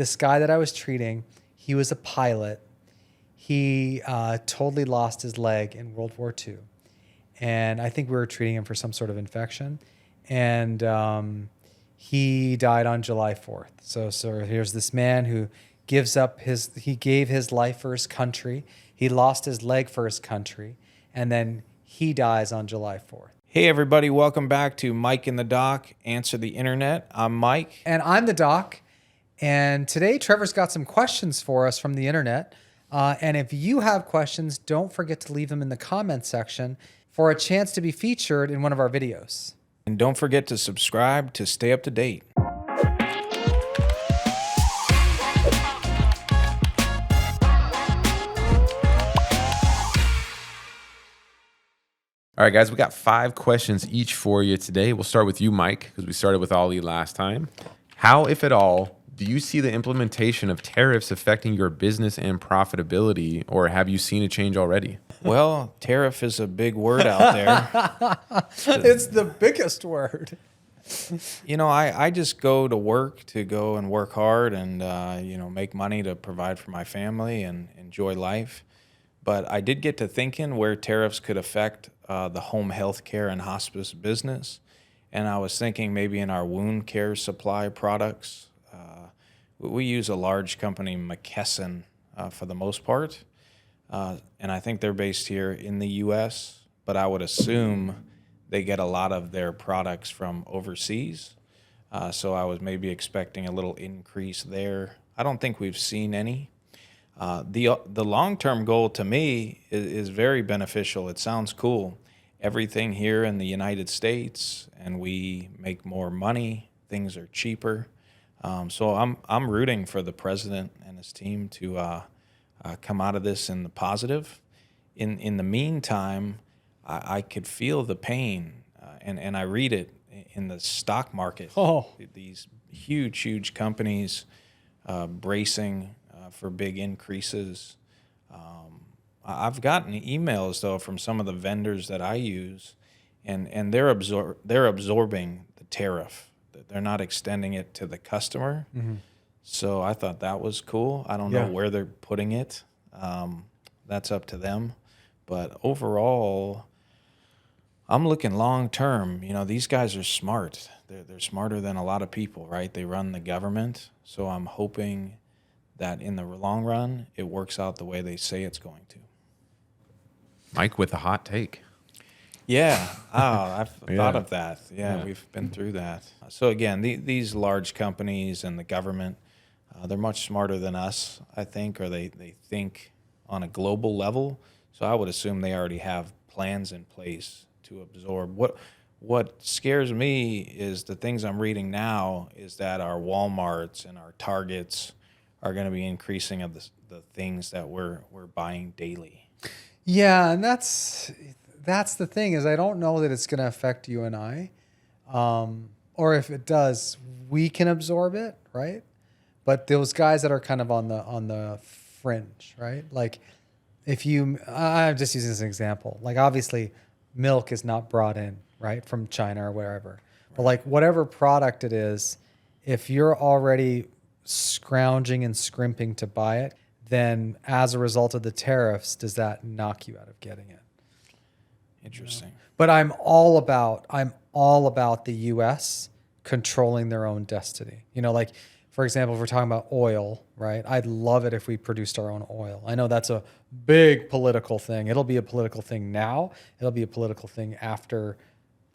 this guy that I was treating, he was a pilot. He totally lost his leg in World War II. And I think we were treating him for some sort of infection. And he died on July 4th. So here's this man who he gave his life for his country. He lost his leg for his country. And then he dies on July 4th. Hey everybody, welcome back to Mike and the Doc, Answer the Internet. I'm Mike. And I'm the Doc. And today Trevor's got some questions for us from the internet. And if you have questions, don't forget to leave them in the comment section for a chance to be featured in one of our videos. And don't forget to subscribe to stay up to date. All right, guys, we got 5 questions each for you today. We'll start with you, Mike, because we started with Ali last time. How, if at all, do you see the implementation of tariffs affecting your business and profitability, or have you seen a change already? Well, tariff is a big word out there. It's the biggest word. You know, I just go to work to go and work hard and, make money to provide for my family and enjoy life. But I did get to thinking where tariffs could affect the home health care and hospice business. And I was thinking maybe in our wound care supply products. We use a large company, McKesson, for the most part. And I think they're based here in the U.S., but I would assume they get a lot of their products from overseas. So I was maybe expecting a little increase there. I don't think we've seen any. The long-term goal to me is very beneficial. It sounds cool. Everything here in the United States, and we make more money. Things are cheaper. So I'm rooting for the president and his team to come out of this in the positive. In the meantime, I could feel the pain, and I read it in the stock market. Oh. These huge companies bracing for big increases. I've gotten emails though from some of the vendors that I use, and they're absorbing the tariff. They're not extending it to the customer. Mm-hmm. So I thought that was cool. I don't know where they're putting it. That's up to them. But overall, I'm looking long term. You know, these guys are smart. They're smarter than a lot of people, right? They run the government. So I'm hoping that in the long run, it works out the way they say it's going to. Mike with a hot take. Yeah. I've thought of that. Yeah, we've been through that. So again, these large companies and the government, they're much smarter than us, I think, or they think on a global level. So I would assume they already have plans in place to absorb. What scares me is the things I'm reading now is that our Walmarts and our Targets are going to be increasing of the things that we're buying daily. Yeah, and that's the thing is I don't know that it's going to affect you and I, or if it does, we can absorb it, right? But those guys that are kind of on the fringe, right? Like I'm just using this as an example. Like obviously, milk is not brought in, right, from China or wherever. But like whatever product it is, if you're already scrounging and scrimping to buy it, then as a result of the tariffs, does that knock you out of getting it? Interesting. You know? But I'm all about the U.S. controlling their own destiny. You know, like for example, if we're talking about oil, right? I'd love it if we produced our own oil. I know that's a big political thing. It'll be a political thing now. It'll be a political thing after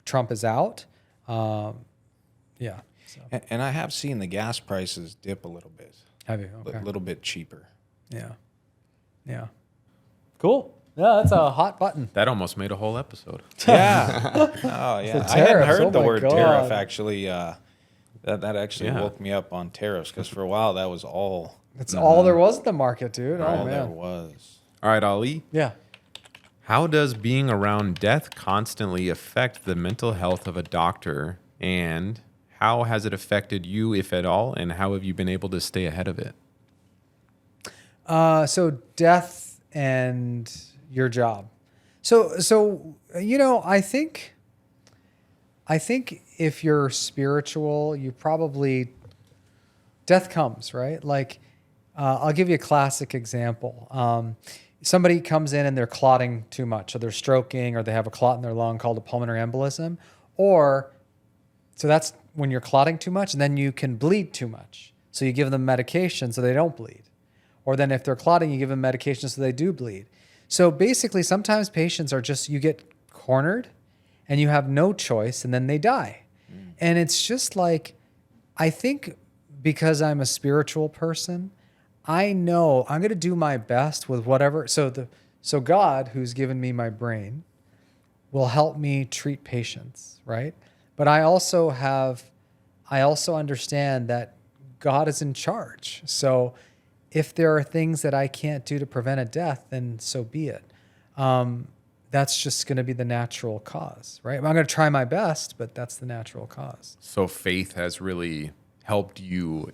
Trump is out. Yeah. So. And I have seen the gas prices dip a little bit. Have you? Okay. A little bit cheaper. Yeah. Yeah. Cool. Yeah, that's a hot button. That almost made a whole episode. Yeah. Oh, yeah. I hadn't heard the word tariff, actually. That actually woke me up on tariffs, because for a while that was all. That's all there was in the market, dude. All oh, man. there was. All right, Ali. Yeah. How does being around death constantly affect the mental health of a doctor, and how has it affected you, if at all, and how have you been able to stay ahead of it? So death and your job. So you know, I think if you're spiritual, you probably death comes, right? Like, I'll give you a classic example. Somebody comes in and they're clotting too much, or they're stroking, or they have a clot in their lung called a pulmonary embolism, so that's when you're clotting too much, and then you can bleed too much. So you give them medication so they don't bleed. Or then if they're clotting, you give them medication so they do bleed. So basically, sometimes patients are just, you get cornered and you have no choice, and then they die. And it's just like, I think because I'm a spiritual person, I know I'm going to do my best with whatever. So God, who's given me my brain, will help me treat patients, right? But I also understand that God is in charge. So if there are things that I can't do to prevent a death, then so be it. That's just going to be the natural cause, right? I'm going to try my best, but that's the natural cause. So faith has really helped you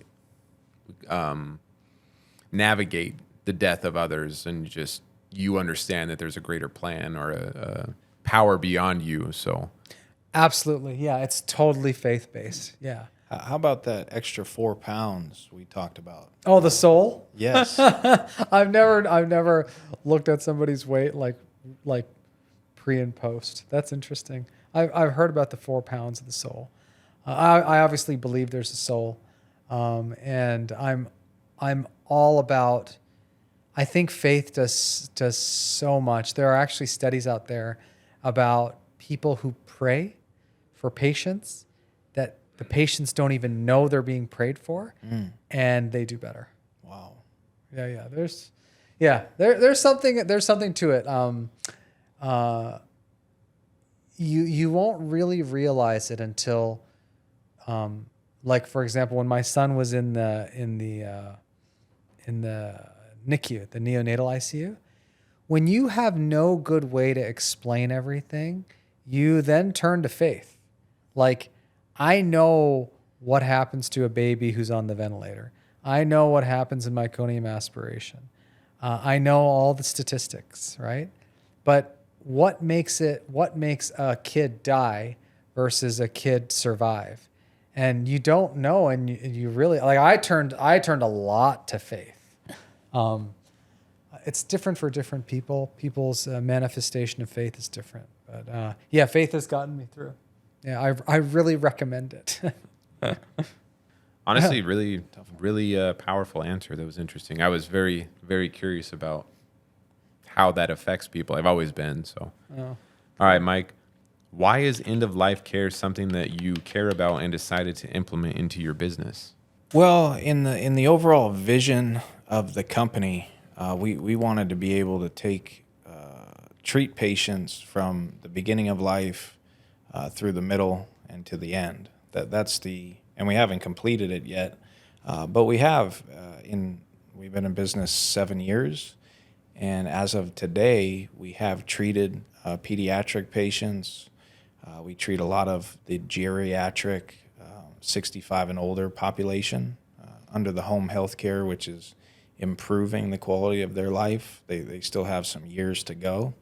navigate the death of others, and just you understand that there's a greater plan or a power beyond you. So Absolutely. Yeah. It's totally faith-based. Yeah. How about that extra 4 pounds we talked about? Oh, the soul? Yes. I've never looked at somebody's weight like pre and post. That's interesting. I've heard about the 4 pounds of the soul. I obviously believe there's a soul, and I'm all about. I think faith does so much. There are actually studies out there about people who pray for patients that the patients don't even know they're being prayed for, and they do better. Wow. Yeah. There's something to it. You won't really realize it until, like for example, when my son was in the NICU, the neonatal ICU, when you have no good way to explain everything, you then turn to faith. Like, I know what happens to a baby who's on the ventilator. I know what happens in meconium aspiration. I know all the statistics, right? But what makes a kid die versus a kid survive? And you don't know, and you really, like, I turned a lot to faith. It's different for different people. People's manifestation of faith is different. But yeah, faith has gotten me through. Yeah, I really recommend it. honestly, really powerful answer. That was interesting. I was very, very curious about how that affects people. I've always been. So, All right, Mike, why is end of life care something that you care about and decided to implement into your business? Well, in the overall vision of the company, we wanted to be able to treat patients from the beginning of life through the middle and to the end. And we haven't completed it yet, but we have. We've been in business 7 years, and as of today, we have treated pediatric patients. We treat a lot of the geriatric, 65 and older population under the home health care, which is improving the quality of their life. They still have some years to go.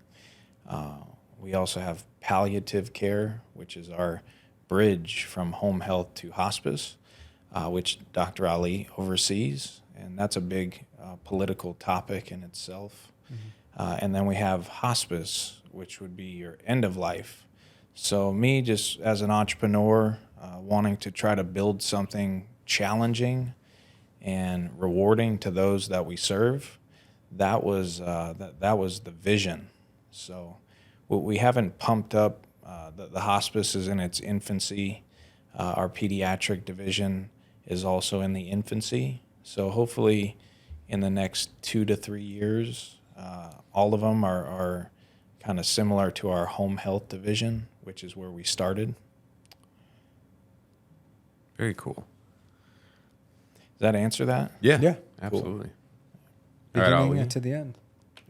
We also have palliative care, which is our bridge from home health to hospice, which Dr. Ali oversees, and that's a big political topic in itself. And then we have hospice, which would be your end of life. So me, just as an entrepreneur, wanting to try to build something challenging and rewarding to those that we serve, that was the vision. So we haven't pumped up. The hospice is in its infancy. Our pediatric division is also in the infancy. So hopefully in the next 2 to 3 years, all of them are kind of similar to our home health division, which is where we started. Very cool. Does that answer that? Yeah. Absolutely. All right, Beginning Ali, to the end.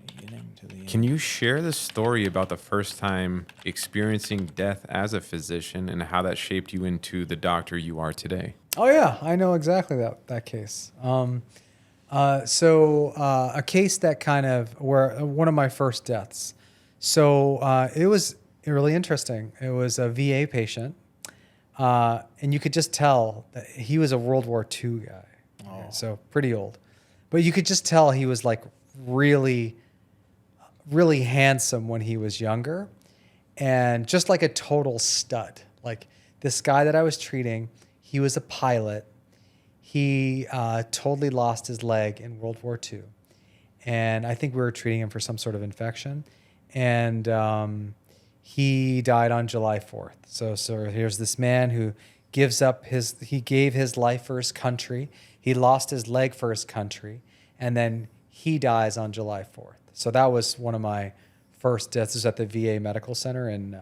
Beginning to the end. can you share the story about the first time experiencing death as a physician and how that shaped you into the doctor you are today? Oh yeah, I know exactly that case. So a case that kind of one of my first deaths. So it was really interesting. It was a VA patient, and you could just tell that he was a World War II guy. So pretty old. But you could just tell he was like really, really handsome when he was younger and just like a total stud. Like this guy that I was treating, he was a pilot. He totally lost his leg in World War II. And I think we were treating him for some sort of infection. And he died on July 4th. So here's this man who he gave his life for his country. He lost his leg for his country. And then he dies on July 4th. So that was one of my first deaths. This was at the VA Medical Center in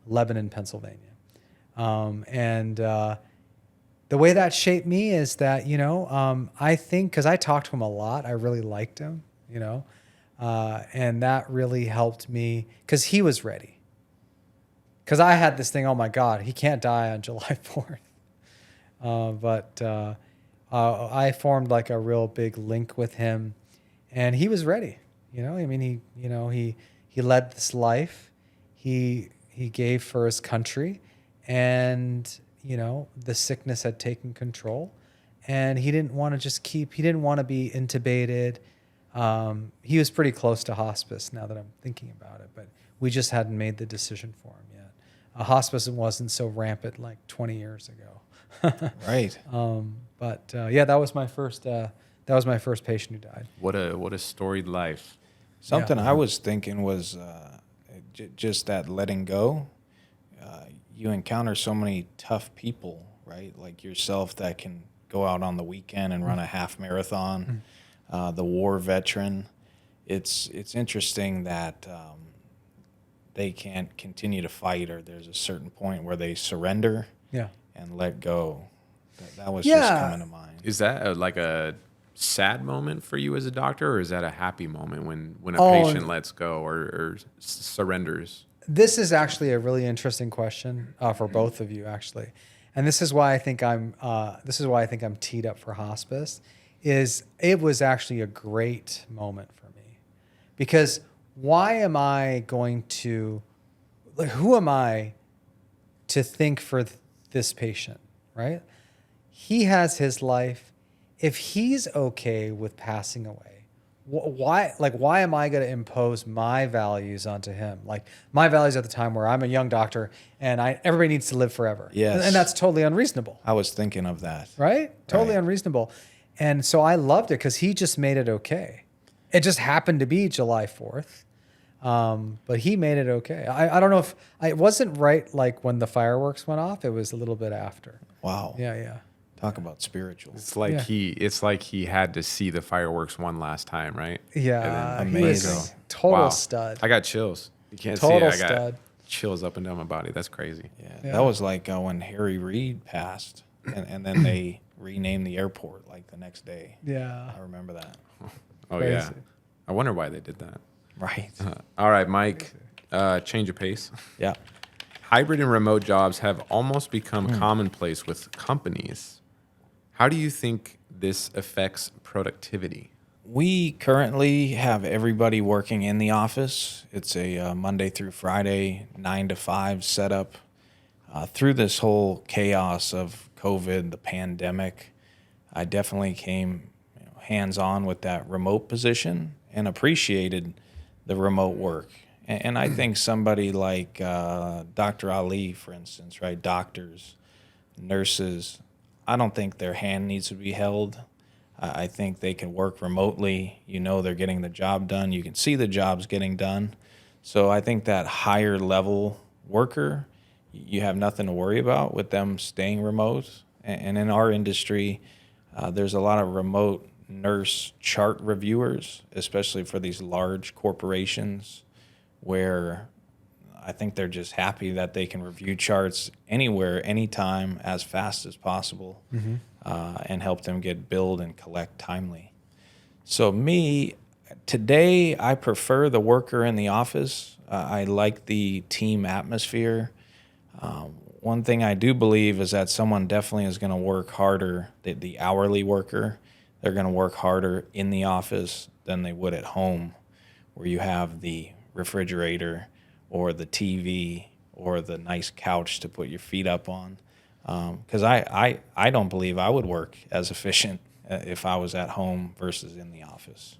Lebanon, Pennsylvania. The way that shaped me is that, I think, because I talked to him a lot, I really liked him, and that really helped me because he was ready. Because I had this thing, oh my God, he can't die on July 4th. But I formed like a real big link with him, and he was ready. He led this life. He gave for his country, and the sickness had taken control, and he didn't want to he didn't want to be intubated. He was pretty close to hospice now that I'm thinking about it, but we just hadn't made the decision for him yet. Hospice wasn't so rampant like 20 years ago. Right. That was my first patient who died. What a storied life. Something Yeah. I was thinking was just that letting go. You encounter so many tough people, right? Like yourself that can go out on the weekend and run a half marathon. The war veteran. It's interesting that they can't continue to fight, or there's a certain point where they surrender Yeah. and let go. That was Yeah. just coming to mind. Is that like a sad moment for you as a doctor, or is that a happy moment when a Oh, patient lets go or surrenders? This is actually a really interesting question for both of you, actually, and this is why I think I'm teed up for hospice. It was actually a great moment for me, because why am I going to, who am I to think for this patient, right? He has his life. If he's okay with passing away, why am I going to impose my values onto him? Like my values at the time where I'm a young doctor and everybody needs to live forever. Yes. And that's totally unreasonable, I was thinking of that. right? Totally Right. unreasonable. And so I loved it because he just made it okay. It just happened to be July 4th. But he made it okay. I don't know if it wasn't right. Like when the fireworks went off, it was a little bit after. Wow. Yeah. Talk about spiritual. It's like Yeah. he had to see the fireworks one last time, right? Yeah. And He was Amazing. total Wow. stud. I got chills. You can't Total see it. I got stud. chills up and down my body. That's crazy. Yeah, that was like when Harry Reid passed, and then they renamed the airport like the next day. Yeah. I remember that. Oh Crazy. yeah. I wonder why they did that. Right. All right, Mike. Change of pace. Yeah. Hybrid and remote jobs have almost become commonplace with companies. How do you think this affects productivity? We currently have everybody working in the office. It's a Monday through Friday, 9 to 5 setup. Through this whole chaos of COVID, the pandemic, I definitely came hands-on with that remote position and appreciated the remote work. And I think somebody like Dr. Ali, for instance, right? Doctors, nurses, I don't think their hand needs to be held. I think they can work remotely. They're getting the job done. You can see the jobs getting done. So I think that higher level worker, you have nothing to worry about with them staying remote. And in our industry, there's a lot of remote nurse chart reviewers, especially for these large corporations, where I think they're just happy that they can review charts anywhere, anytime, as fast as possible, and help them get billed and collect timely. So today, I prefer the worker in the office. I like the team atmosphere. One thing I do believe is that someone definitely is going to work harder, the hourly worker, they're going to work harder in the office than they would at home, where you have the refrigerator or the TV or the nice couch to put your feet up on. Because I don't believe I would work as efficient if I was at home versus in the office.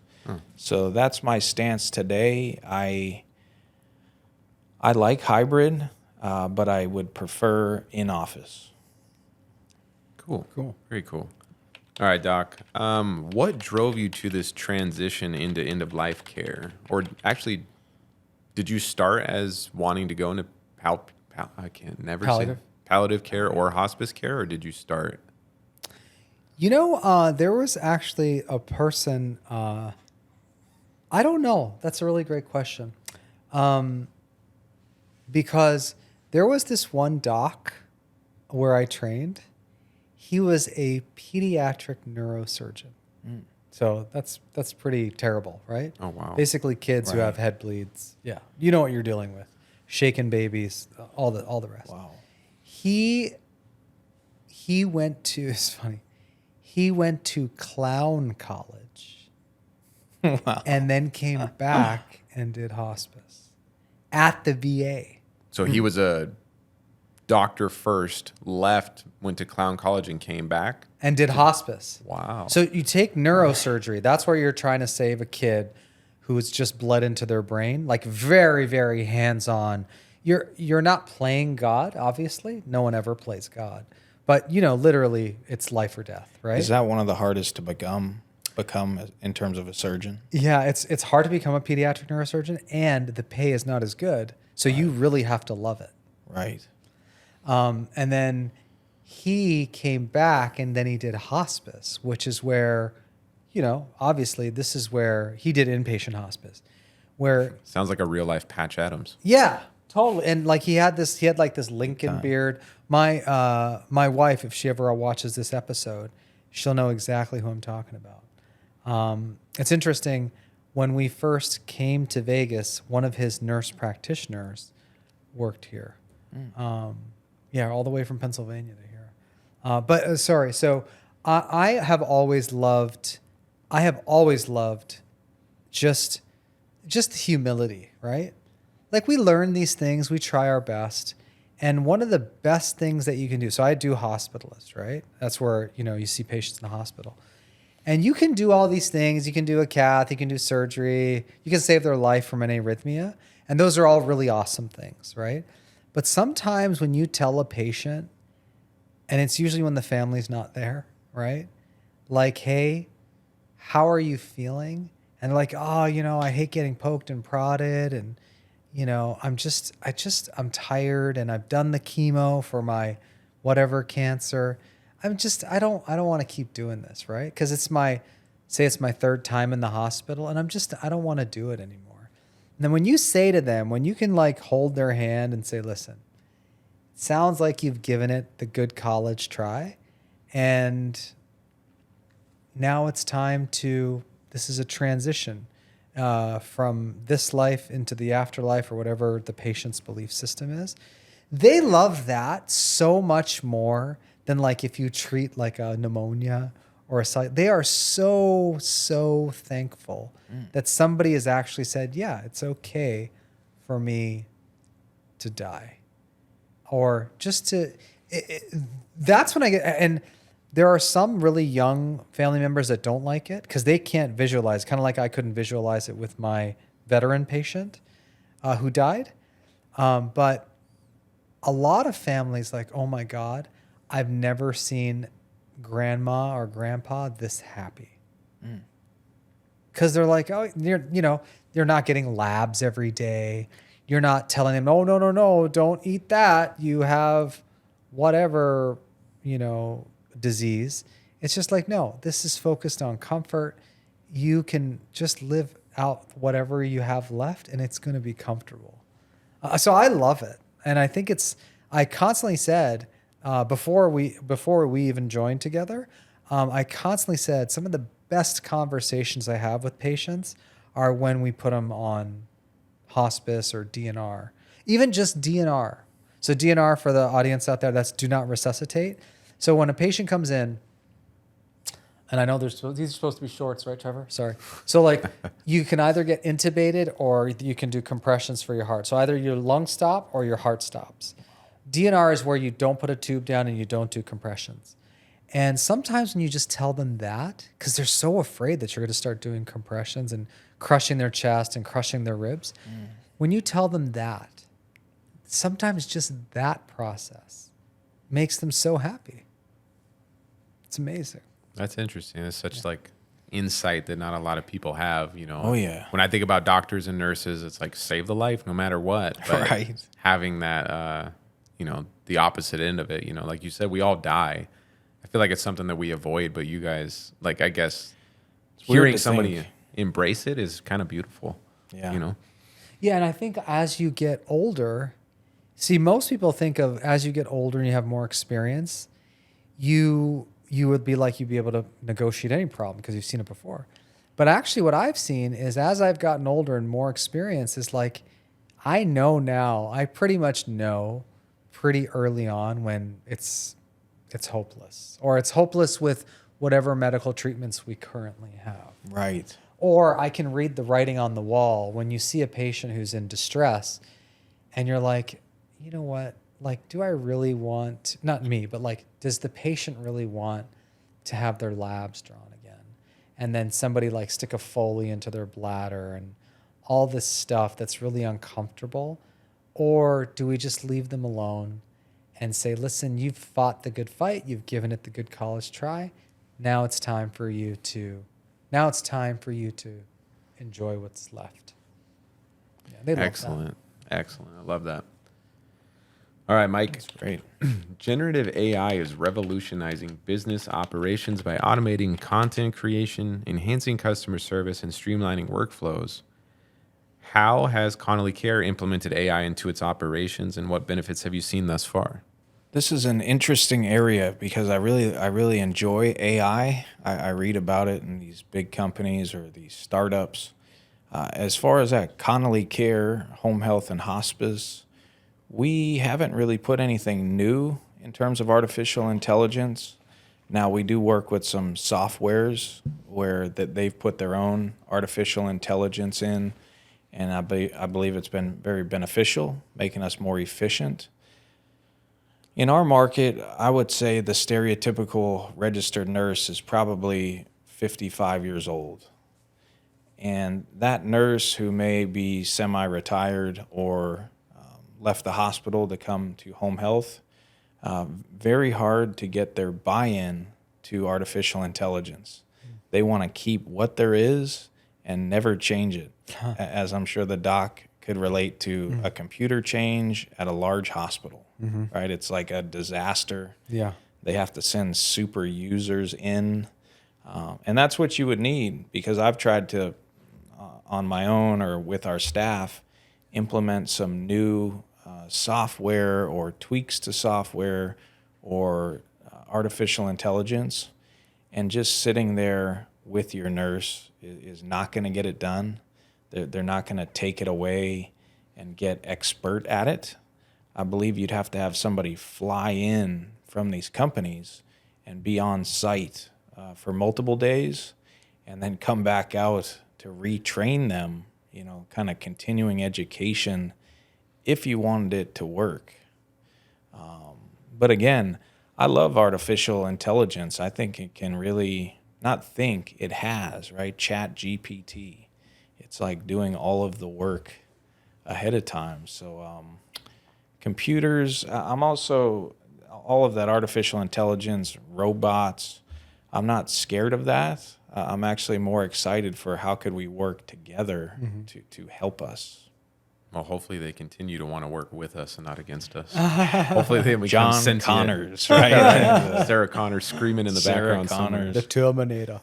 So that's my stance today. I like hybrid, but I would prefer in office. Cool. Very cool. All right, Doc. What drove you to this transition into end of life care? Or actually, did you start as wanting to go into I can't never Palliative. say palliative care or hospice care, or did you start? There was actually a person. I don't know. That's a really great question. Because there was this one doc where I trained. He was a pediatric neurosurgeon. So that's pretty terrible, right? Oh, wow. Basically, kids who Right. have head bleeds. Yeah, you know what you're dealing with. Shaken babies, all the rest. Wow. He went to. It's funny. He went to clown college, Wow. and then came back and did hospice at the VA. So he was a doctor first, left, went to clown college, and came back. And did hospice. Wow. So you take neurosurgery. That's where you're trying to save a kid who's just bled into their brain, like very, very hands-on. You're not playing God, obviously. No one ever plays God. But, literally it's life or death, right? Is that one of the hardest to become in terms of a surgeon? Yeah, it's hard to become a pediatric neurosurgeon, and the pay is not as good. So you really have to love it. Right. And then he came back and then he did hospice, which is where, obviously this is where he did inpatient hospice, where, Sounds like a real life Patch Adams. yeah, totally. And like he had like this Lincoln beard. My wife, if she ever watches this episode, she'll know exactly who I'm talking about. It's interesting. When we first came to Vegas, one of his nurse practitioners worked here. Yeah, all the way from Pennsylvania to here. Sorry. So I have always loved just humility, right? Like we learn these things, we try our best. And one of the best things that you can do, so I do hospitalist, right? That's where, you see patients in the hospital. And you can do all these things. You can do a cath, you can do surgery, you can save their life from an arrhythmia. And those are all really awesome things, right? But sometimes when you tell a patient, and it's usually when the family's not there, right? Like, hey, how are you feeling? And they're like, oh, I hate getting poked and prodded. And, I'm tired and I've done the chemo for my whatever cancer. I don't want to keep doing this, right? Because it's my third time in the hospital and I don't want to do it anymore. And then when you say to them, when you can like hold their hand and say, listen, it sounds like you've given it the good college try. And now it's time this is a transition from this life into the afterlife or whatever the patient's belief system is. They love that so much more than like if you treat like a pneumonia or they are so, so thankful that somebody has actually said, yeah, it's okay for me to die. Or just that's when I get, and there are some really young family members that don't like it because they can't visualize, kind of like I couldn't visualize it with my veteran patient who died. But a lot of families like, oh my God, I've never seen grandma or grandpa this happy. Because they're like, oh, you're not getting labs every day. You're not telling them, oh, no, don't eat that. You have whatever, disease. It's just like, no, this is focused on comfort. You can just live out whatever you have left and it's going to be comfortable. So I love it. And I think I constantly said, before we even joined together, I constantly said some of the best conversations I have with patients are when we put them on hospice or DNR, even just DNR. So DNR, for the audience out there, that's do not resuscitate. So when a patient comes in, and I know these are supposed to be shorts, right, Trevor? Sorry. So like you can either get intubated or you can do compressions for your heart. So either your lungs stop or your heart stops. DNR is where you don't put a tube down and you don't do compressions. And sometimes when you just tell them that, because they're so afraid that you're going to start doing compressions and crushing their chest and crushing their ribs, when you tell them that, sometimes just that process makes them so happy. It's amazing. That's interesting. It's such like insight that not a lot of people have, you know. Oh, yeah. When I think about doctors and nurses, it's like save the life no matter what. But Right. having that, you know, the opposite end of it, you know, like you said, we all die. I feel like it's something that we avoid, but you guys, like, I guess weird hearing to somebody think. embrace it is kind of beautiful. Yeah. You know? Yeah, and I think as you get older, see, most people think of as you get older and you have more experience, you would be like you'd be able to negotiate any problem because you've seen it before. But actually, what I've seen is as I've gotten older and more experience, is like I know now. I pretty much know pretty early on when it's hopeless, or it's hopeless with whatever medical treatments we currently have. Right. Or I can read the writing on the wall when you see a patient who's in distress and you're like, you know what? Like, do I really want, not me, but like, does the patient really want to have their labs drawn again? And then somebody like stick a Foley into their bladder and all this stuff that's really uncomfortable? Or do we just leave them alone and say, listen, you've fought the good fight. You've given it the good college try. Now it's time for you to enjoy what's left. Yeah, they love Excellent. Excellent. I love that. All right, Mike. That's great. Generative AI is revolutionizing business operations by automating content creation, enhancing customer service, and streamlining workflows. How has Connolly Care implemented AI into its operations, and what benefits have you seen thus far? This is an interesting area because I really enjoy AI. I read about it in these big companies or these startups. As far as at Connolly Care, Home Health and Hospice, we haven't really put anything new in terms of artificial intelligence. Now, we do work with some softwares where that they've put their own artificial intelligence in, and I believe it's been very beneficial, making us more efficient. In our market, I would say the stereotypical registered nurse is probably 55 years old. And that nurse who may be semi-retired or left the hospital to come to home health, very hard to get their buy-in to artificial intelligence. They want to keep what there is and never change it, as I'm sure the doc could relate to a computer change at a large hospital, right? It's like a disaster. Yeah. They have to send super users in. And that's what you would need, because I've tried to, on my own or with our staff, implement some new software or tweaks to software or artificial intelligence. And just sitting there with your nurse is not going to get it done. They're not going to take it away and get expert at it. I believe you'd have to have somebody fly in from these companies and be on site for multiple days and then come back out to retrain them, you know, kind of continuing education if you wanted it to work. But again, I love artificial intelligence. I think it can really, not think, it has, right? Chat GPT. It's like doing all of the work ahead of time. So computers, I'm also, all of that artificial intelligence, robots, I'm not scared of that. I'm actually more excited for how could we work together to help us. Well, hopefully they continue to want to work with us and not against us. Hopefully they become John sentient. Connors, right? Sarah Connor screaming in the Sarah background somewhere. Connors. The Terminator.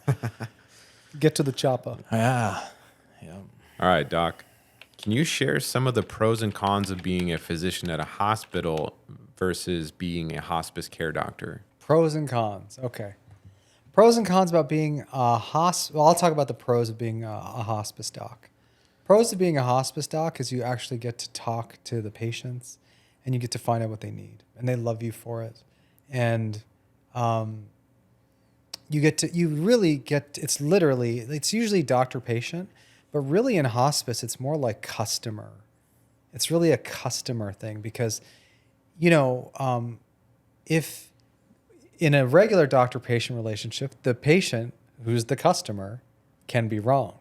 Get to the chopper. Yeah. All right, Doc. Can you share some of the pros and cons of being a physician at a hospital versus being a hospice care doctor? Pros and cons. Okay. Pros and cons about being a Well, I'll talk about the pros of being a hospice doc. Pros of being a hospice doc is you actually get to talk to the patients and you get to find out what they need, and they love you for it. And it's usually doctor-patient, but really in hospice, it's more like customer. It's really a customer thing because, you know, if in a regular doctor-patient relationship, the patient, who's the customer, can be wrong.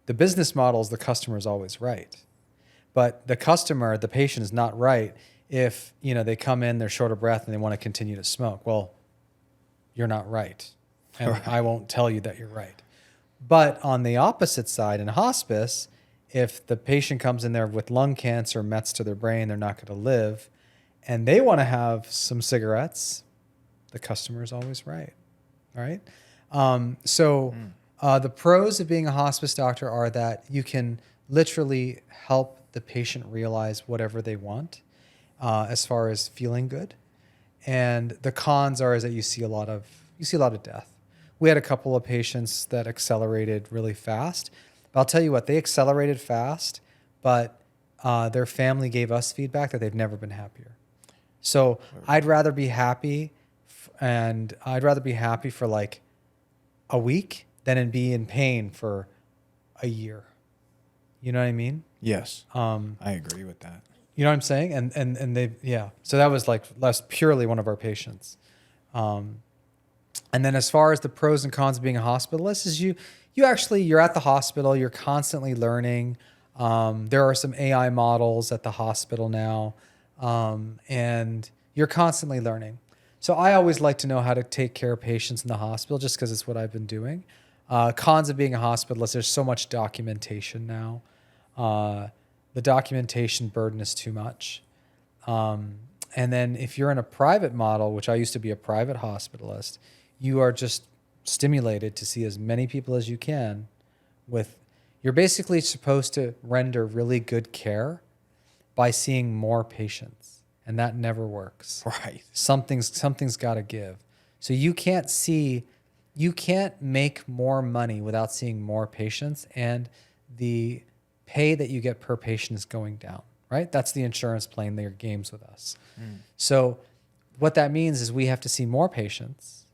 The business model is the customer is always right. But the customer, the patient, is not right if, they come in, they're short of breath, and they want to continue to smoke. Well, you're not right. And Right. I won't tell you that you're right. But on the opposite side, in hospice, if the patient comes in there with lung cancer, mets to their brain, they're not going to live, and they want to have some cigarettes, the customer is always right. All right. The pros of being a hospice doctor are that you can literally help the patient realize whatever they want, as far as feeling good. And the cons is that you see a lot of death. We had a couple of patients that accelerated really fast. But I'll tell you what, they accelerated fast, but their family gave us feedback that they've never been happier. So I'd rather be happy, and I'd rather be happy for like a week than be in pain for a year. You know what I mean? Yes. I agree with that. You know what I'm saying? And they, yeah. So that was purely one of our patients. And then as far as the pros and cons of being a hospitalist is you're at the hospital, you're constantly learning. There are some AI models at the hospital now, and you're constantly learning. So I always like to know how to take care of patients in the hospital just because it's what I've been doing. Cons of being a hospitalist, there's so much documentation now. The documentation burden is too much. And then if you're in a private model, which I used to be a private hospitalist, you are just stimulated to see as many people as you can you're basically supposed to render really good care by seeing more patients. And that never works. Right. Something's got to give. So you can't make more money without seeing more patients, and the pay that you get per patient is going down, right? That's the insurance playing their games with us. So what that means is we have to see more patients,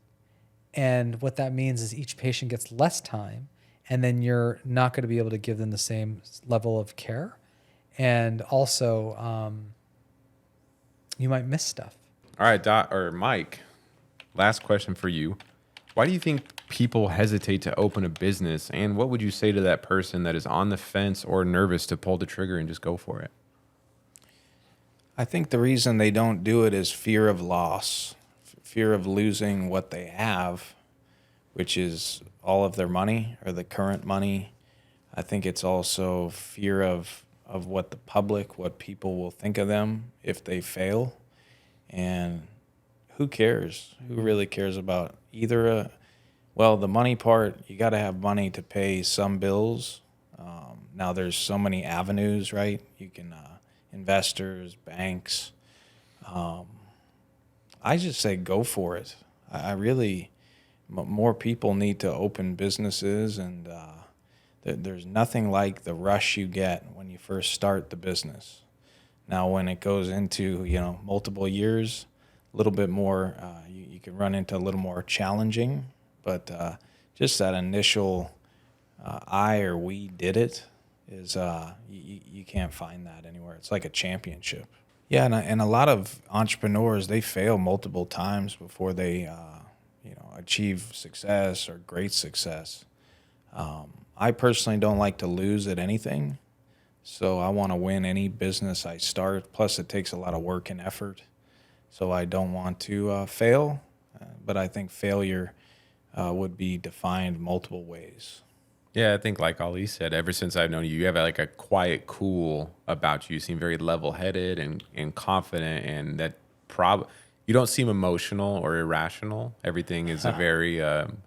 and what that means is each patient gets less time, and then you're not going to be able to give them the same level of care. And also, you might miss stuff. All right, Mike, last question for you. Why do you think people hesitate to open a business, and what would you say to that person that is on the fence or nervous to pull the trigger and just go for it? I think the reason they don't do it is fear of loss, fear of losing what they have, which is all of their money or the current money. I think it's also fear of what the public, what people will think of them if they fail. And who cares? Who really cares about either the money part, you got to have money to pay some bills. Now there's so many avenues, right? You can, investors, banks. I just say go for it. I really, more people need to open businesses, and there's nothing like the rush you get when you first start the business. Now, when it goes into, multiple years, a little bit more, you can run into a little more challenging, but just that initial we did it is you can't find that anywhere. It's like a championship. Yeah, and a lot of entrepreneurs, they fail multiple times before they achieve success or great success. I personally don't like to lose at anything, so I want to win any business I start. Plus, it takes a lot of work and effort, so I don't want to fail. But I think failure would be defined multiple ways. Yeah, I think like Ali said, ever since I've known you, you have like a quiet cool about you. You seem very level-headed and confident, and that you don't seem emotional or irrational. Everything is a very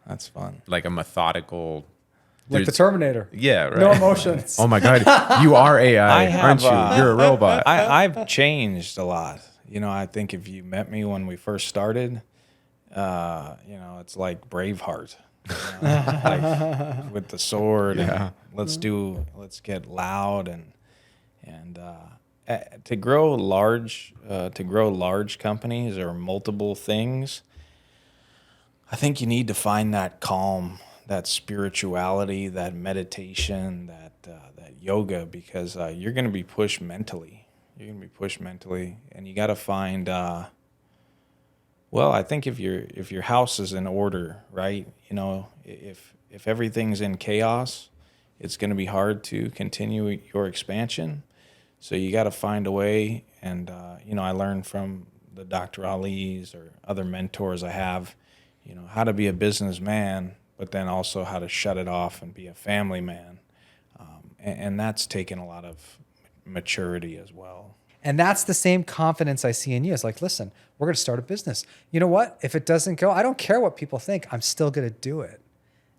That's fun. like a methodical. Like the Terminator. Yeah, right. No emotions. Oh my God, you are AI, I have, aren't you? You're a robot. I've changed a lot. I think if you met me when we first started, it's like Braveheart. Like with the sword, and let's get loud and to grow large companies or multiple things. I think you need to find that calm, that spirituality, that meditation, that yoga, because you're going to be pushed mentally. And you got to find Well, I think if your house is in order, right? You know, if everything's in chaos, it's going to be hard to continue your expansion. So you got to find a way. And you know, I learned from the Dr. Ali's or other mentors I have, you know, how to be a businessman, but then also how to shut it off and be a family man. And that's taken a lot of maturity as well. And that's the same confidence I see in you. It's like, listen, we're going to start a business. You know what? If it doesn't go, I don't care what people think. I'm still going to do it.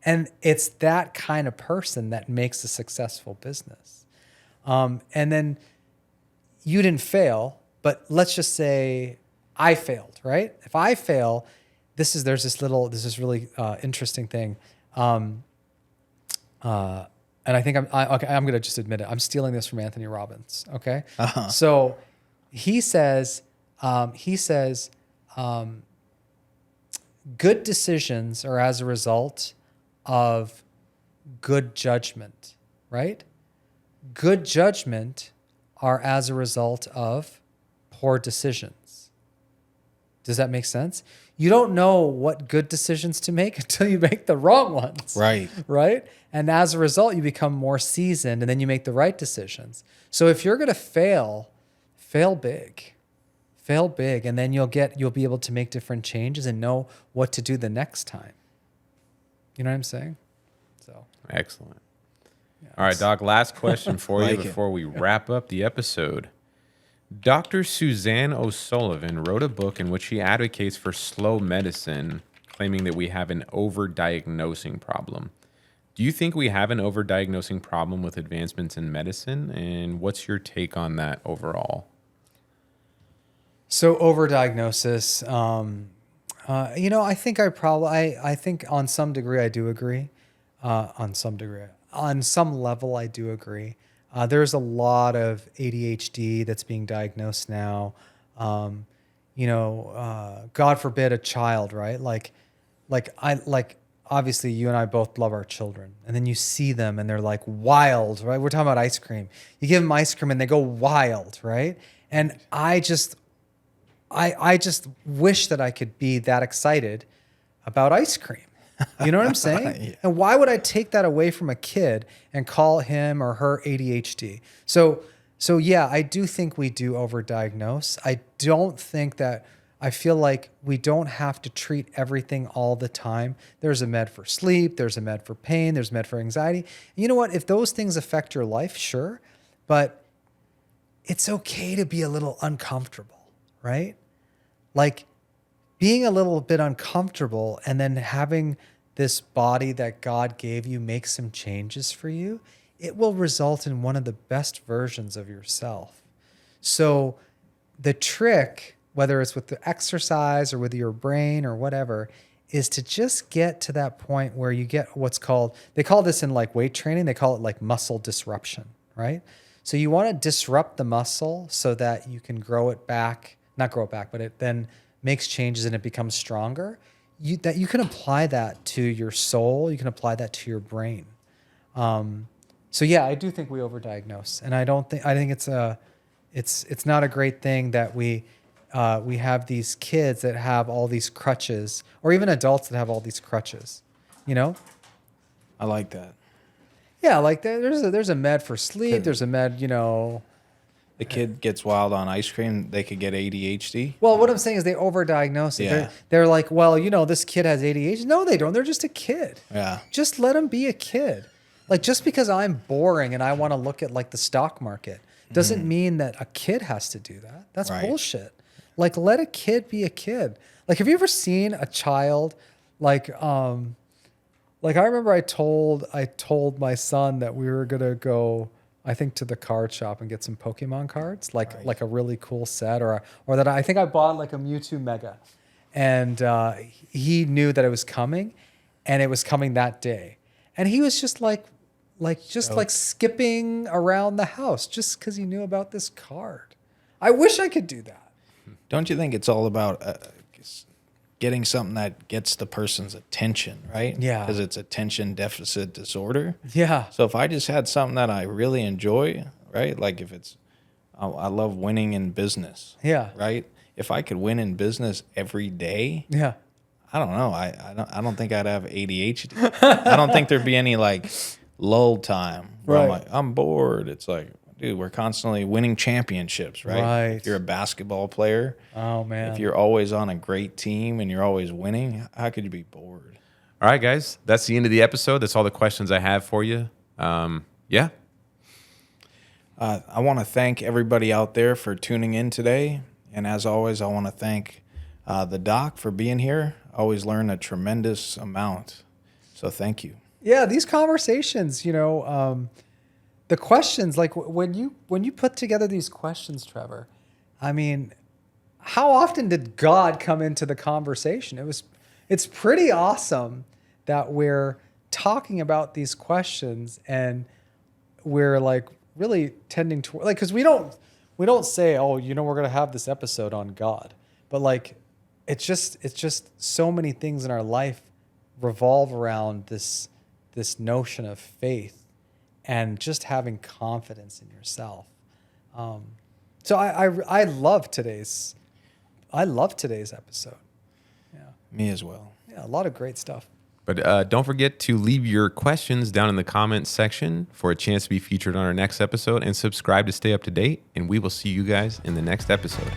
And it's that kind of person that makes a successful business. And then you didn't fail, but let's just say I failed, right? If I fail, there's this really interesting thing. And I think I'm going to just admit it. I'm stealing this from Anthony Robbins. Okay. Uh-huh. So he says, good decisions are as a result of good judgment, right? Good judgment are as a result of poor decisions. Does that make sense? You don't know what good decisions to make until you make the wrong ones. Right. Right? And as a result, you become more seasoned and then you make the right decisions. So if you're going to fail big. Fail big, and then you'll be able to make different changes and know what to do the next time. You know what I'm saying? So Excellent. All right, Doc, last question for you Like it. before we wrap up the episode. Dr. Suzanne O'Sullivan wrote a book in which she advocates for slow medicine, claiming that we have an overdiagnosing problem. Do you think we have an overdiagnosing problem with advancements in medicine? And what's your take on that overall? So overdiagnosis, you know, I think I think on some degree I do agree. On some level I do agree. There's a lot of ADHD that's being diagnosed now. You know, God forbid a child, right? Like obviously you and I both love our children, and then you see them and they're like wild, right? We're talking about ice cream. You give them ice cream and they go wild, right? And I just wish that I could be that excited about ice cream. You know what I'm saying? Yeah. And why would I take that away from a kid and call him or her ADHD? So yeah, I do think we do overdiagnose. I don't think that, I feel like we don't have to treat everything all the time. There's a med for sleep, there's a med for pain, there's med for anxiety. And you know what? If those things affect your life, sure, but it's okay to be a little uncomfortable, right? Like being a little bit uncomfortable and then having this body that God gave you make some changes for you, it will result in one of the best versions of yourself. So the trick, whether it's with the exercise or with your brain or whatever, is to just get to that point where you get what's called, they call this in like weight training, they call it like muscle disruption, right? So you want to disrupt the muscle so that you can grow it back, not grow it back, but it then makes changes and it becomes stronger. You can apply that to your soul. You can apply that to your brain. So yeah, I do think we overdiagnose, and I think it's not a great thing that we have these kids that have all these crutches, or even adults that have all these crutches. You know? I like that. Yeah, like there's a med for sleep. There's a med, you know. The kid gets wild on ice cream, they could get ADHD. Well, what I'm saying is they overdiagnose it. Yeah. They're like, well, you know, this kid has ADHD. No, they don't. They're just a kid. Yeah. Just let them be a kid. Like, just because I'm boring and I want to look at like the stock market doesn't mean that a kid has to do that. That's Right. bullshit. Like, let a kid be a kid. Like, have you ever seen a child like I remember I told my son that we were gonna go, I think, to the card shop and get some Pokemon cards, like a really cool set, or that I think I bought like a Mewtwo Mega, and he knew that it was coming, and it was coming that day, and he was just like skipping around the house just because he knew about this card. I wish I could do that. Don't you think it's all about getting something that gets the person's attention, right? Yeah. Because it's attention deficit disorder. Yeah. So if I just had something that I really enjoy, right? Like if it's, I love winning in business. Yeah. Right? if I could win in business every day, Yeah. I don't know. I don't think I'd have ADHD. I don't think there's be any like lull time where I'm Right. like, I'm bored. It's like, dude, we're constantly winning championships, right? Right. If you're a basketball player, Oh man. if you're always on a great team and you're always winning, how could you be bored? All right, guys, that's the end of the episode. That's all the questions I have for you. Yeah. I want to thank everybody out there for tuning in today. And as always, I want to thank the doc for being here. I always learn a tremendous amount. So thank you. Yeah, these conversations, you know, the questions, like when you put together these questions, Trevor, I mean, how often did God come into the conversation? It's pretty awesome that we're talking about these questions and we're like really tending to like, because we don't say, oh, you know, we're gonna have this episode on God, but like it's just so many things in our life revolve around this notion of faith and just having confidence in yourself. So I love today's episode. Yeah, Me as well. yeah, a lot of great stuff. But don't forget to leave your questions down in the comments section for a chance to be featured on our next episode, and subscribe to stay up to date. And we will see you guys in the next episode.